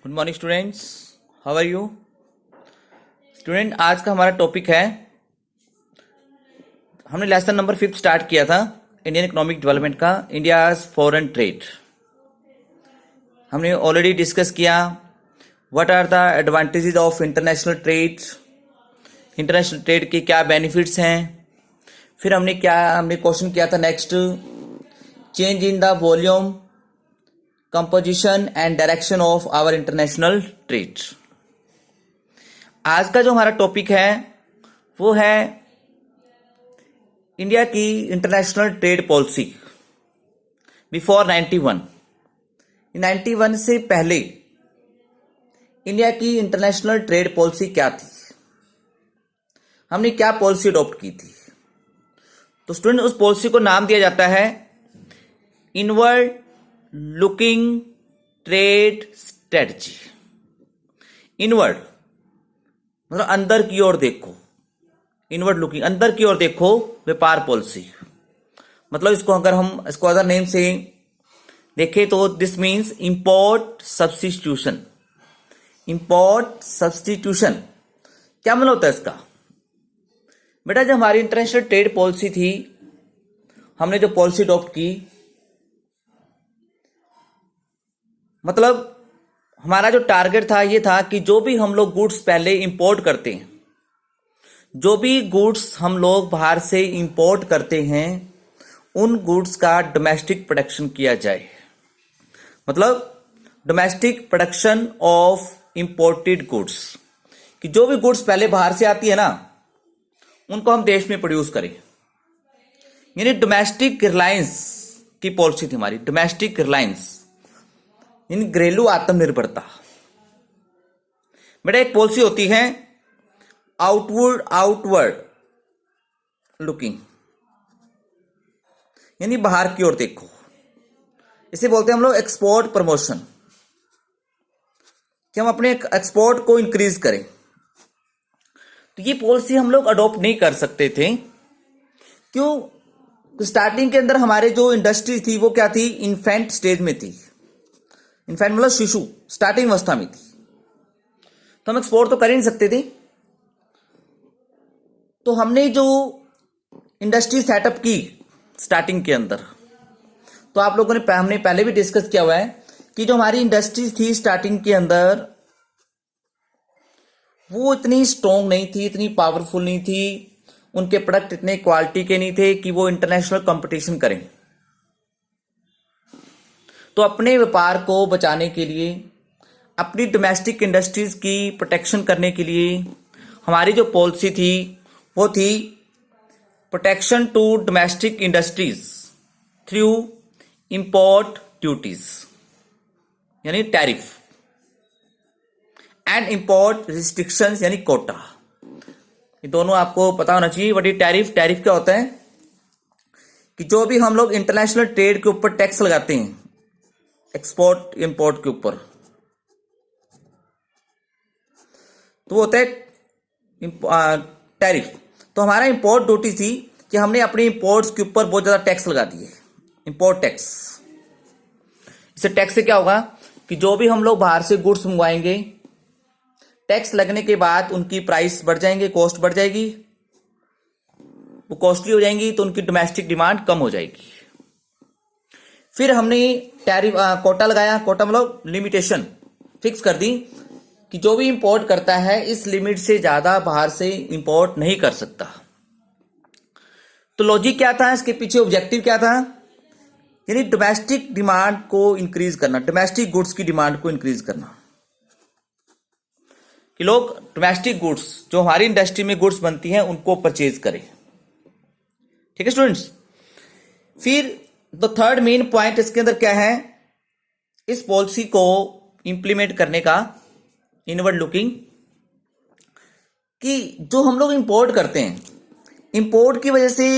Good morning students, how are you student. आज का हमारा टॉपिक है, हमने लेसन नंबर 5 स्टार्ट किया था इंडियन इकोनॉमिक डेवलपमेंट का, इंडियाज फॉरेन ट्रेड। हमने ऑलरेडी डिस्कस किया what are the advantages of international trade, international trade के क्या बेनिफिट्स हैं। फिर हमने क्वेश्चन किया था next, change in the volume, composition and direction of our international trade. आज का जो हमारा टॉपिक है वो है इंडिया की इंटरनेशनल ट्रेड पॉलिसी बिफोर 91। 91 से पहले इंडिया की इंटरनेशनल ट्रेड पॉलिसी क्या थी, हमने क्या पॉलिसी अडॉप्ट की थी। तो स्टूडेंट, उस पॉलिसी को नाम दिया जाता है inward looking trade strategy. Inward मतलब अंदर की ओर देखो, इनवर्ड लुकिंग अंदर की ओर देखो व्यापार पॉलिसी। मतलब इसको अगर हम इसको अदर नेम से देखें तो this means import substitution. Import substitution क्या मतलब होता है इसका? बेटा, जब हमारी इंटरनेशनल ट्रेड पॉलिसी थी, हमने जो पॉलिसी अडॉप्ट की, मतलब हमारा जो टारगेट था ये था कि जो भी हम लोग गुड्स पहले इंपोर्ट करते हैं, जो भी गुड्स हम लोग बाहर से इंपोर्ट करते हैं, उन गुड्स का डोमेस्टिक प्रोडक्शन किया जाए। मतलब domestic production of imported goods, कि जो भी गुड्स पहले बाहर से आती है ना, उनको हम देश में प्रोड्यूस करें। यानी डोमेस्टिक रिलायंस की पॉलिसी थी हमारी, डोमेस्टिक रिलायंस यानी घरेलू आत्मनिर्भरता। बेटा, एक पॉलिसी होती है आउटवर्ड लुकिंग, यानी बाहर की ओर देखो। इसे बोलते हैं हम लोग एक्सपोर्ट प्रमोशन, कि हम अपने एक्सपोर्ट को इंक्रीज करें। तो ये पॉलिसी हम लोग अडॉप्ट नहीं कर सकते थे। क्यों? स्टार्टिंग के अंदर हमारे जो इंडस्ट्री थी वो क्या थी, इन्फेंट स्टेज में थी। इनफैक्ट मतलब शिशु, स्टार्टिंग अवस्था में थी, तो हम एक्सपोर्ट तो कर ही नहीं सकते थे। तो हमने जो इंडस्ट्री सेटअप की स्टार्टिंग के अंदर, तो आप लोगों ने हमने पहले भी डिस्कस किया हुआ है कि जो हमारी इंडस्ट्री थी स्टार्टिंग के अंदर, वो इतनी स्ट्रॉन्ग नहीं थी, इतनी पावरफुल नहीं थी, उनके प्रोडक्ट इतने क्वालिटी के नहीं थे कि वो इंटरनेशनल कंपटीशन करें। तो अपने व्यापार को बचाने के लिए, अपनी डोमेस्टिक इंडस्ट्रीज की प्रोटेक्शन करने के लिए हमारी जो पॉलिसी थी वो थी protection to domestic industries through import duties, यानी टैरिफ, एंड इंपोर्ट रिस्ट्रिक्शंस यानी कोटा। ये दोनों आपको पता होना चाहिए। बट ये टैरिफ क्या होता है कि जो भी हम लोग इंटरनेशनल ट्रेड के ऊपर टैक्स लगाते हैं, एक्सपोर्ट इंपोर्ट के ऊपर, तो वो होता है टैरिफ। तो हमारा इंपोर्ट ड्यूटी थी कि हमने अपने इंपोर्ट्स के ऊपर बहुत ज्यादा टैक्स लगा दिए, इंपोर्ट टैक्स। इससे टैक्स से क्या होगा कि जो भी हम लोग बाहर से गुड्स मंगवाएंगे, टैक्स लगने के बाद उनकी प्राइस बढ़ जाएंगे, कॉस्ट बढ़ जाएगी, वो कॉस्टली हो जाएंगी, तो उनकी डोमेस्टिक डिमांड कम हो जाएगी। फिर हमने टैरिफ कोटा लगाया। कोटा मतलब लिमिटेशन फिक्स कर दी कि जो भी इंपोर्ट करता है इस लिमिट से ज्यादा बाहर से इंपोर्ट नहीं कर सकता। तो लॉजिक क्या था इसके पीछे, ऑब्जेक्टिव क्या था? यानी डोमेस्टिक डिमांड को इंक्रीज करना, डोमेस्टिक गुड्स की डिमांड को इंक्रीज करना, कि लोग डोमेस्टिक गुड्स, जो हमारी इंडस्ट्री में गुड्स बनती हैं, उनको परचेज करें। ठीक है स्टूडेंट्स। फिर तो थर्ड मेन पॉइंट इसके अंदर क्या है, इस पॉलिसी को इंप्लीमेंट करने का, इनवर्ड लुकिंग, कि जो हम लोग इंपोर्ट करते हैं, इंपोर्ट की वजह से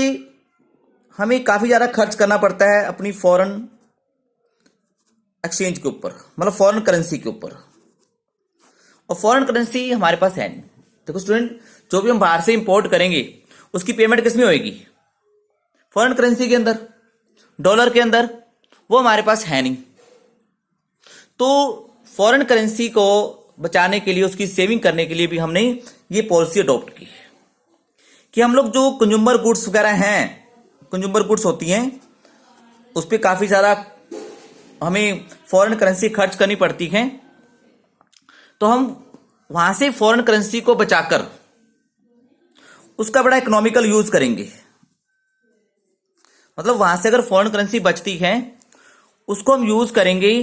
हमें काफी ज्यादा खर्च करना पड़ता है अपनी फॉरेन एक्सचेंज के ऊपर, मतलब फॉरेन करेंसी के ऊपर। और फॉरेन करेंसी हमारे पास है नहीं। देखो स्टूडेंट, जो भी हम बाहर से इंपोर्ट करेंगे उसकी पेमेंट किसमें होगी? फॉरेन करेंसी के अंदर, डॉलर के अंदर। वो हमारे पास है नहीं। तो फॉरेन करेंसी को बचाने के लिए, उसकी सेविंग करने के लिए भी हमने ये पॉलिसी अडॉप्ट की कि हम लोग जो कंज्यूमर गुड्स वगैरह हैं, कंज्यूमर गुड्स होती हैं, उस पर काफ़ी ज़्यादा हमें फॉरेन करेंसी खर्च करनी पड़ती है, तो हम वहाँ से फॉरेन करेंसी को बचाकर उसका बड़ा इकोनॉमिकल यूज करेंगे। मतलब वहां से अगर फॉरेन करेंसी बचती है उसको हम यूज करेंगे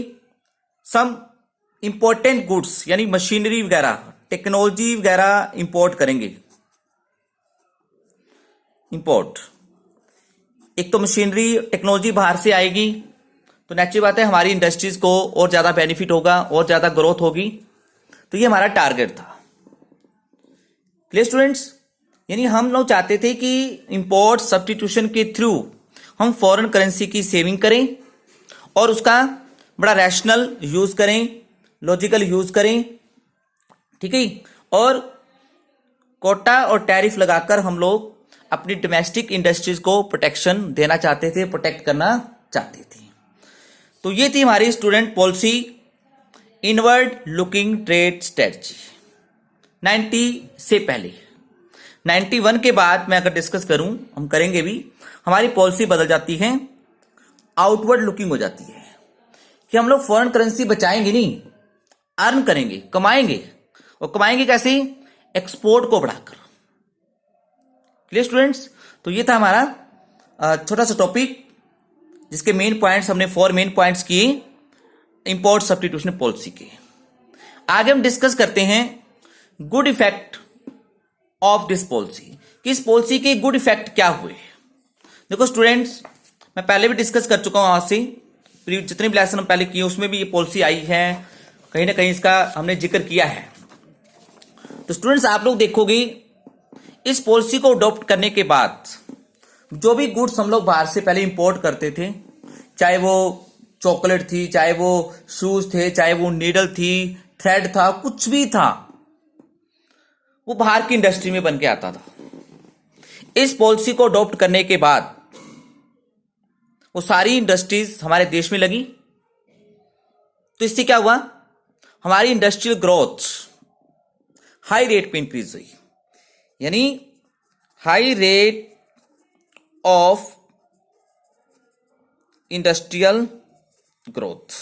सम इंपॉर्टेंट गुड्स, यानी मशीनरी वगैरह, टेक्नोलॉजी वगैरह इंपोर्ट करेंगे। इंपोर्ट, एक तो मशीनरी टेक्नोलॉजी बाहर से आएगी तो नेचुरल बात है हमारी इंडस्ट्रीज को और ज्यादा बेनिफिट होगा और ज्यादा ग्रोथ होगी। तो ये हमारा टारगेट था। Clear students? यानी हम लोग चाहते थे कि इंपोर्ट सब्स्टिट्यूशन के थ्रू हम फॉरेन करेंसी की सेविंग करें और उसका बड़ा रैशनल यूज करें, लॉजिकल यूज करें, ठीक है। और कोटा और टैरिफ लगाकर हम लोग अपनी डोमेस्टिक इंडस्ट्रीज को प्रोटेक्शन देना चाहते थे, प्रोटेक्ट करना चाहते थे। तो ये थी हमारी student policy, inward looking trade strategy 90 से पहले। 91 के बाद मैं अगर डिस्कस करूं, हम करेंगे भी, हमारी पॉलिसी बदल जाती है, आउटवर्ड लुकिंग हो जाती है कि हम लोग फॉरेन करेंसी बचाएंगे नहीं, अर्न करेंगे, कमाएंगे। और कमाएंगे कैसे? एक्सपोर्ट को बढ़ाकर। Clear students? तो ये था हमारा छोटा सा टॉपिक जिसके मेन पॉइंट्स हमने 4 मेन पॉइंट्स किए इंपोर्ट सब्स्टिट्यूशन पॉलिसी के। आगे हम डिस्कस करते हैं good effect of this policy, कि इस पॉलिसी के गुड इफेक्ट क्या हुए। देखो स्टूडेंट्स, मैं पहले भी डिस्कस कर चुका हूं आपसे, जितने भी लेसन हम पहले किए उसमें भी ये पॉलिसी आई है, कहीं ना कहीं इसका हमने जिक्र किया है। तो स्टूडेंट्स आप लोग देखोगे इस पॉलिसी को अडॉप्ट करने के बाद जो भी गुड्स हम लोग बाहर से पहले इंपोर्ट करते थे, चाहे वो चॉकलेट थी, चाहे वो शूज थे, चाहे वो नीडल थी, थ्रेड था, कुछ भी था, वो बाहर की इंडस्ट्री में बन के आता था। इस पॉलिसी को अडॉप्ट करने के बाद वो सारी इंडस्ट्रीज हमारे देश में लगी। तो इससे क्या हुआ? हमारी इंडस्ट्रियल ग्रोथ हाई रेट पे इंक्रीज हुई, यानी high rate of industrial growth,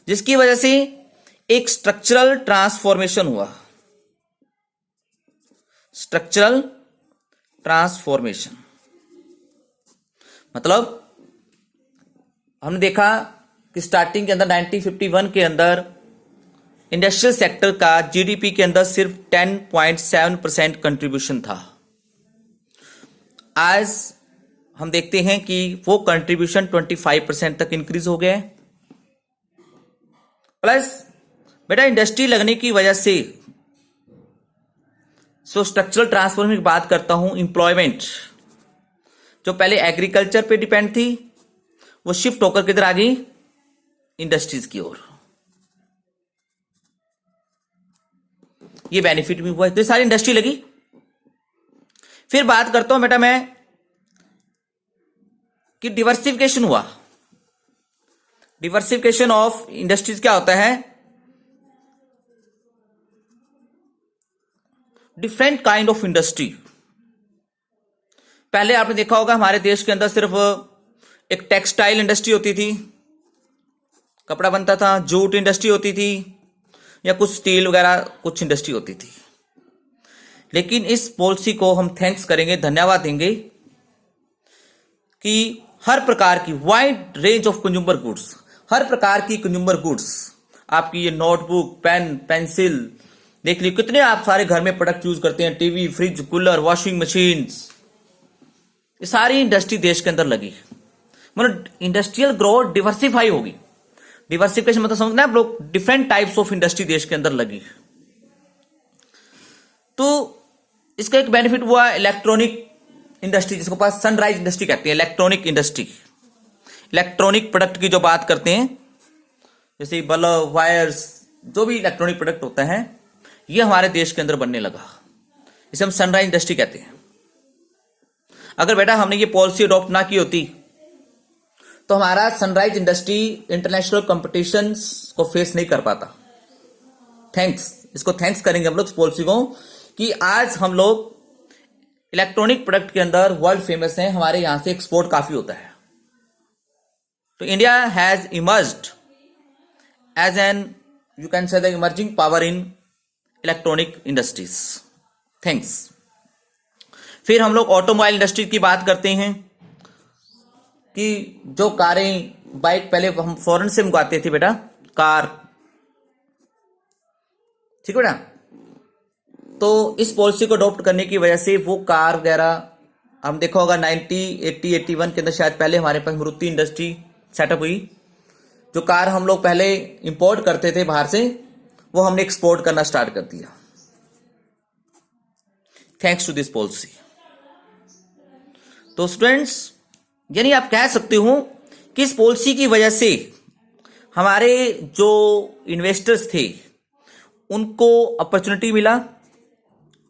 जिसकी वजह से एक स्ट्रक्चरल ट्रांसफॉर्मेशन हुआ। स्ट्रक्चरल ट्रांसफॉर्मेशन मतलब हमने देखा कि स्टार्टिंग के अंदर 1951 के अंदर इंडस्ट्रियल सेक्टर का जीडीपी के अंदर सिर्फ 10.7% कंट्रीब्यूशन था। आज हम देखते हैं कि वो कंट्रीब्यूशन 25% तक इंक्रीज हो गया है। प्लस बेटा इंडस्ट्री लगने की वजह से स्ट्रक्चरल ट्रांसफॉर्मेशन की बात करता हूं, इंप्लॉयमेंट जो पहले एग्रीकल्चर पे डिपेंड थी वो शिफ्ट होकर किधर आ गई? इंडस्ट्रीज की ओर। ये बेनिफिट भी हुआ, तो सारी इंडस्ट्री लगी। फिर बात करता हूं बेटा मैं कि डिवर्सिफिकेशन हुआ। डिवर्सिफिकेशन ऑफ इंडस्ट्रीज क्या होता है? Different kind of industry. पहले आपने देखा होगा हमारे देश के अंदर सिर्फ एक टेक्सटाइल इंडस्ट्री होती थी, कपड़ा बनता था, जूट इंडस्ट्री होती थी, या कुछ स्टील वगैरह कुछ इंडस्ट्री होती थी। लेकिन इस पॉलिसी को हम थैंक्स करेंगे, धन्यवाद देंगे कि हर प्रकार की wide range of consumer goods, हर प्रकार की कंज्यूमर गुड्स, आपकी ये नोटबुक, पेन, पेंसिल, देख लीजिए कितने आप सारे घर में प्रोडक्ट यूज करते हैं, TV, fridge, cooler, washing machines, ये सारी इंडस्ट्री देश के अंदर लगी। मतलब इंडस्ट्रियल ग्रोथ डिवर्सिफाई होगी। डिवर्सिफिकेशन मतलब समझना आप लोग, डिफरेंट टाइप्स ऑफ इंडस्ट्री देश के अंदर लगी। तो इसका एक बेनिफिट हुआ इलेक्ट्रॉनिक इंडस्ट्री, जिसको पास सनराइज इंडस्ट्री कहते हैं। इलेक्ट्रॉनिक इंडस्ट्री, इलेक्ट्रॉनिक प्रोडक्ट की जो बात करते हैं, जैसे बल्ब, वायर्स, जो भी इलेक्ट्रॉनिक प्रोडक्ट होता है, ये हमारे देश के अंदर बनने लगा। इसे हम सनराइज इंडस्ट्री कहते हैं। अगर बेटा हमने ये पॉलिसी अडॉप्ट ना की होती तो हमारा सनराइज इंडस्ट्री इंटरनेशनल कंपटीशंस को फेस नहीं कर पाता। इसको थैंक्स करेंगे हम लोग इस पॉलिसी को कि आज हम लोग इलेक्ट्रॉनिक प्रोडक्ट के अंदर वर्ल्ड फेमस हैं, हमारे यहां से एक्सपोर्ट काफी होता है। तो India has emerged as an you can say the emerging power in electronic industries. Thanks. फिर हम लोग ऑटोमोबाइल इंडस्ट्री की बात करते हैं कि जो कारें, बाइक पहले हम फॉरेन से मंगवाते थे बेटा, कार, ठीक है बेटा। तो इस पॉलिसी को अडॉप्ट करने की वजह से वो कार वगैरह हम देखा होगा 90, 80, 81 के अंदर शायद पहले हमारे पास मारुति इंडस्ट्री सेटअप हुई। जो कार हम लोग पहले इंपोर्ट करते थे बाहर से, वो हमने एक्सपोर्ट करना स्टार्ट कर दिया थैंक्स टू दिस पॉलिसी। तो स्टूडेंट्स, यानी आप कह सकते हो कि इस पॉलिसी की वजह से हमारे जो इन्वेस्टर्स थे उनको अपॉर्चुनिटी मिला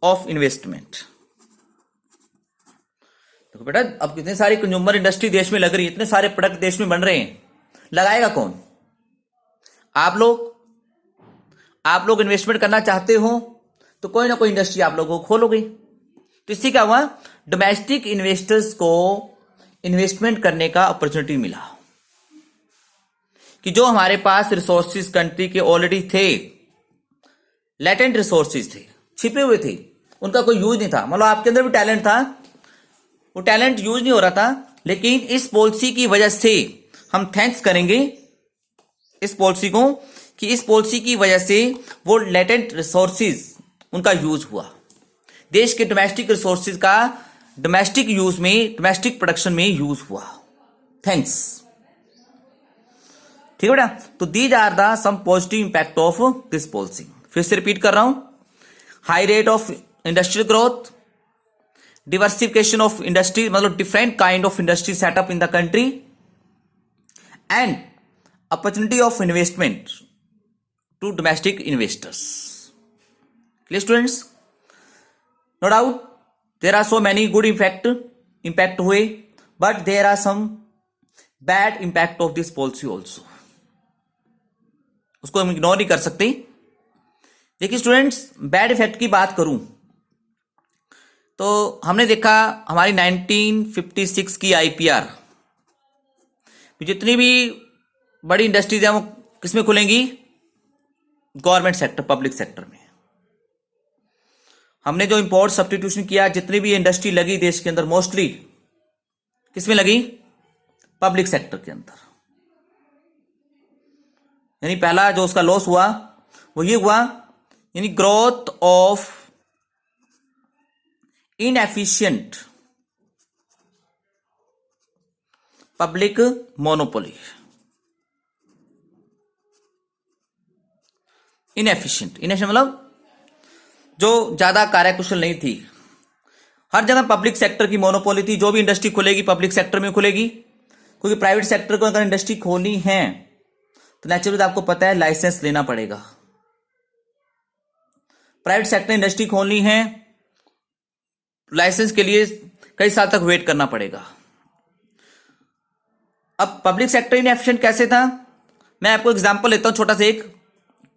ऑफ इन्वेस्टमेंट। देखो बेटा, अब कितने सारी कंज्यूमर इंडस्ट्री देश में लग रही है, इतने सारे प्रोडक्ट देश में बन रहे हैं, लगाएगा कौन? आप लोग इन्वेस्टमेंट करना चाहते हो तो कोई ना कोई इंडस्ट्री आप लोगों को खोलोगे। तो इससे क्या हुआ, डोमेस्टिक इन्वेस्टर्स को इन्वेस्टमेंट करने का अपॉर्चुनिटी मिला कि जो हमारे पास रिसोर्सेज कंट्री के ऑलरेडी थे, लेटेंट रिसोर्सेज थे, छिपे हुए थे, उनका कोई यूज नहीं था। मतलब आपके अंदर भी टैलेंट था, वो टैलेंट यूज नहीं हो रहा था, लेकिन इस पॉलिसी की वजह से हम थैंक्स करेंगे इस पॉलिसी को कि इस पॉलिसी की वजह से वो लेटेंट रिसोर्सेज उनका यूज हुआ, देश के डोमेस्टिक रिसोर्सेज का डोमेस्टिक यूज में, डोमेस्टिक प्रोडक्शन में यूज हुआ। थैंक्स। ठीक है बेटा। तो these are the some positive impact of this policy. फिर से रिपीट कर रहा हूं, high rate of industrial growth, diversification of industry, मतलब different kind of industry setup in the country, and opportunity of investment to domestic investors. Clear students? No doubt there are so many good impact हुए, but there are some bad impact of this policy also, उसको हम ignore नहीं कर सकते। देखिए students, bad effect की बात करूं तो हमने देखा हमारी 1956 की आईपीआर, जितनी भी बड़ी इंडस्ट्रीज हैं वो किसमें खुलेंगी? गवर्नमेंट सेक्टर, पब्लिक सेक्टर में। हमने जो इंपोर्ट सब्स्टिट्यूशन किया, जितनी भी इंडस्ट्री लगी देश के अंदर, मोस्टली किसमें लगी? पब्लिक सेक्टर के अंदर। यानी पहला जो उसका लॉस हुआ वो ये हुआ, यानी growth of inefficient public monopoly. Inefficient मतलब जो ज्यादा कार्यकुशल नहीं थी। हर जगह पब्लिक सेक्टर की मोनोपोली थी, जो भी इंडस्ट्री खुलेगी पब्लिक सेक्टर में खुलेगी, क्योंकि प्राइवेट सेक्टर को अगर इंडस्ट्री खोलनी है तो नेचुरली आपको पता है लाइसेंस लेना पड़ेगा। प्राइवेट सेक्टर इंडस्ट्री खोलनी है, लाइसेंस के लिए कई साल तक वेट करना पड़ेगा। अब पब्लिक सेक्टर इनएफिशिएंट कैसे था? मैं आपको एग्जांपल लेता हूं छोटा सा, एक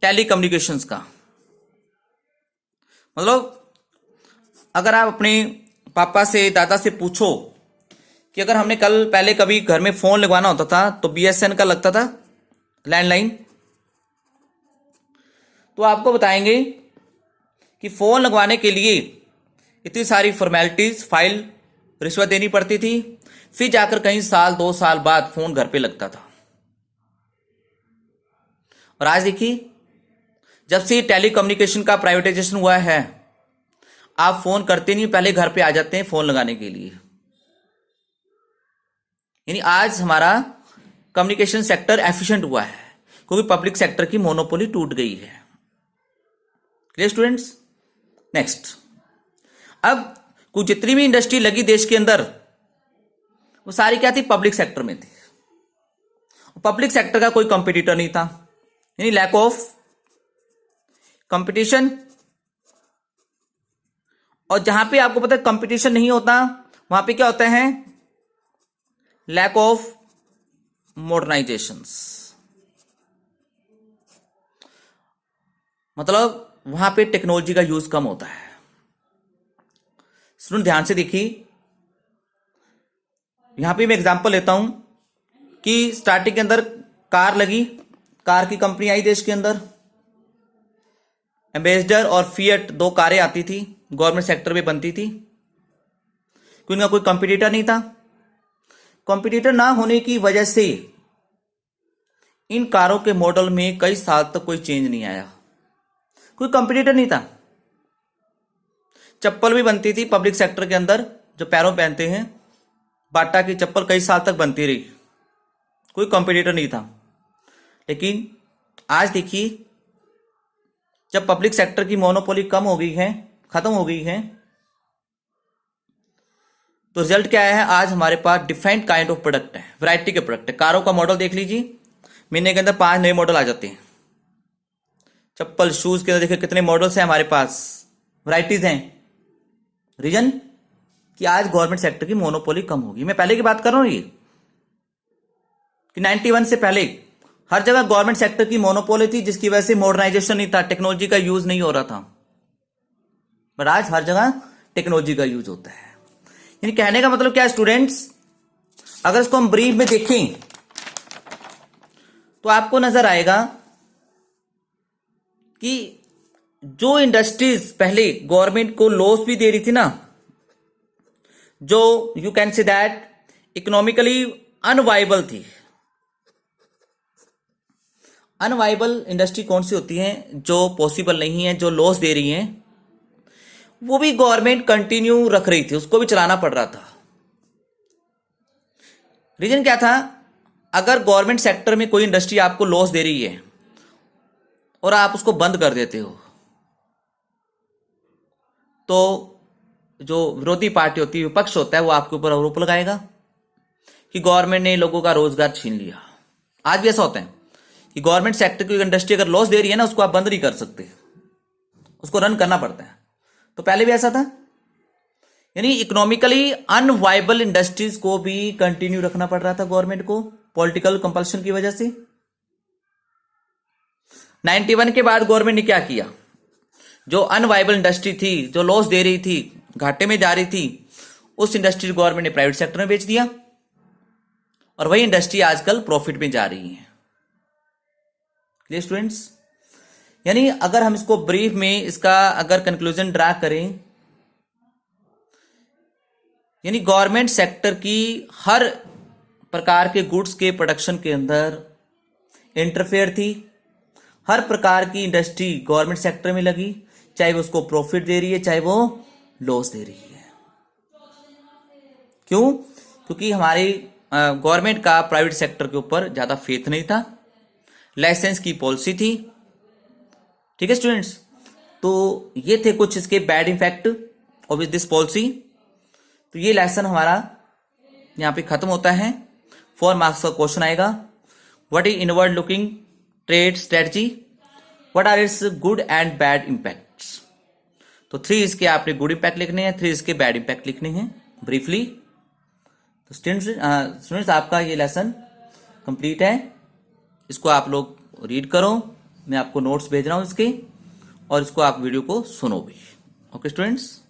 टेलीकम्युनिकेशंस का। मतलब अगर आप अपने पापा से, दादा से पूछो कि अगर हमने पहले कभी घर में फोन लगवाना होता था तो बीएसएन का लगता था, लैंडलाइन, तो आपको बताएंगे कि फोन लगवाने के लिए इतनी सारी फॉर्मेलिटीज, फाइल, रिश्वत देनी पड़ती थी, फिर जाकर कहीं साल 2 साल बाद फोन घर पे लगता था। और आज देखिए, जब से टेलीकम्युनिकेशन का प्राइवेटाइजेशन हुआ है, आप फोन करते नहीं, पहले घर पे आ जाते हैं फोन लगाने के लिए। यानी आज हमारा कम्युनिकेशन सेक्टर एफिशिएंट हुआ है क्योंकि पब्लिक सेक्टर की मोनोपोली टूट गई है। Clear students? नेक्स्ट, अब कुछ जितनी भी इंडस्ट्री लगी देश के अंदर वो सारी क्या थी? पब्लिक सेक्टर में थी। पब्लिक सेक्टर का कोई कंपटीटर नहीं था, यानी लैक ऑफ कंपटीशन। और जहां पे आपको पता है कंपटीशन नहीं होता, वहां पे क्या होता है? लैक ऑफ मॉडर्नाइजेशंस, मतलब वहां पे टेक्नोलॉजी का यूज कम होता है। स्टूडेंट ध्यान से देखिए, यहां पे मैं एग्जांपल लेता हूं कि स्टार्टिंग के अंदर कार लगी, कार की कंपनी आई देश के अंदर, एम्बेसडर और फिएट दो कारें आती थी, गवर्नमेंट सेक्टर में बनती थी, क्योंकि इनका कोई कंपटीटर नहीं था। कंपटीटर ना होने की वजह से इन कारों के मॉडल में कई साल तक कोई चेंज नहीं आया, कोई कंपटीटर नहीं था। चप्पल भी बनती थी पब्लिक सेक्टर के अंदर, जो पैरों में पहनते हैं, बाटा की चप्पल कई साल तक बनती रही, कोई कंपटीटर नहीं था। लेकिन आज देखिए, जब पब्लिक सेक्टर की मोनोपोली कम हो गई है, खत्म हो गई है, तो रिजल्ट क्या है? आज हमारे पास डिफरेंट काइंड ऑफ प्रोडक्ट है, वैरायटी के प्रोडक्ट है। कारों का मॉडल देख लीजिए, महीने के अंदर 5 नए मॉडल आ जाते हैं। चप्पल शूज के अंदर देखिए कितने मॉडल्स हैं हमारे पास, वैरायटीज हैं। रीजन कि आज गवर्नमेंट सेक्टर की मोनोपोली कम होगी। मैं पहले की बात कर रहा हूं ये कि 91 से पहले हर जगह गवर्नमेंट सेक्टर की मोनोपोली थी, जिसकी वजह से मॉडर्नाइजेशन नहीं था, टेक्नोलॉजी का यूज नहीं हो रहा था। बट आज हर जगह टेक्नोलॉजी का यूज होता है। यानी कहने का मतलब क्या है स्टूडेंट्स, अगर इसको हम ब्रीफ में देखें तो आपको नजर आएगा कि जो इंडस्ट्रीज पहले गवर्नमेंट को लॉस भी दे रही थी ना, जो you can say that economically unviable थी। अनवाइबल इंडस्ट्री कौन सी होती है? जो पॉसिबल नहीं है, जो लॉस दे रही हैं, वो भी गवर्नमेंट कंटिन्यू रख रही थी, उसको भी चलाना पड़ रहा था। रीजन क्या था? अगर गवर्नमेंट सेक्टर में कोई इंडस्ट्री आपको लॉस दे रही है और आप उसको बंद कर देते हो, तो जो विरोधी पार्टी होती है, विपक्ष होता है, वो आपके ऊपर आरोप लगाएगा कि गवर्नमेंट ने लोगों का रोजगार छीन लिया। आज भी ऐसा होता है कि गवर्नमेंट सेक्टर की इंडस्ट्री अगर लॉस दे रही है ना, उसको आप बंद नहीं कर सकते, उसको रन करना पड़ता है। तो पहले भी ऐसा था। यानी इकोनॉमिकली अनवाइबल इंडस्ट्रीज को भी कंटिन्यू रखना पड़ रहा था गवर्नमेंट को, पॉलिटिकल कंपल्शन की वजह से। 91 के बाद गवर्नमेंट ने क्या किया? जो अनवाइबल इंडस्ट्री थी, जो लॉस दे रही थी, घाटे में जा रही थी, उस इंडस्ट्री को गवर्नमेंट ने प्राइवेट सेक्टर में बेच दिया, और वही इंडस्ट्री आजकल प्रॉफिट में जा रही है। Clear students? यानी अगर हम इसको ब्रीफ में इसका अगर कंक्लूजन ड्रा करें, यानी गवर्नमेंट सेक्टर की हर प्रकार के गुड्स के प्रोडक्शन के अंदर इंटरफेयर थी। हर प्रकार की इंडस्ट्री गवर्नमेंट सेक्टर में लगी, चाहे वो उसको प्रॉफिट दे रही है, चाहे वो लॉस दे रही है। क्यों? क्योंकि हमारी गवर्नमेंट का प्राइवेट सेक्टर के ऊपर ज्यादा फेथ नहीं था, लाइसेंस की पॉलिसी थी। ठीक है स्टूडेंट्स? तो ये थे कुछ इसके bad effect of this policy. तो ये लेसन हमारा यहां पे खत्म होता है। 4 मार्क्स का क्वेश्चन आएगा, what is inward looking trade strategy, what are its good and bad impacts. तो 3 इसके आपने गुड इम्पैक्ट लिखने हैं, 3 इसके बैड इम्पैक्ट लिखने हैं ब्रीफली। तो स्टूडेंट्स आपका ये लेसन कंप्लीट है। इसको आप लोग रीड करो, मैं आपको नोट्स भेज रहा हूं इसके, और इसको आप वीडियो को सुनो भी। Okay students?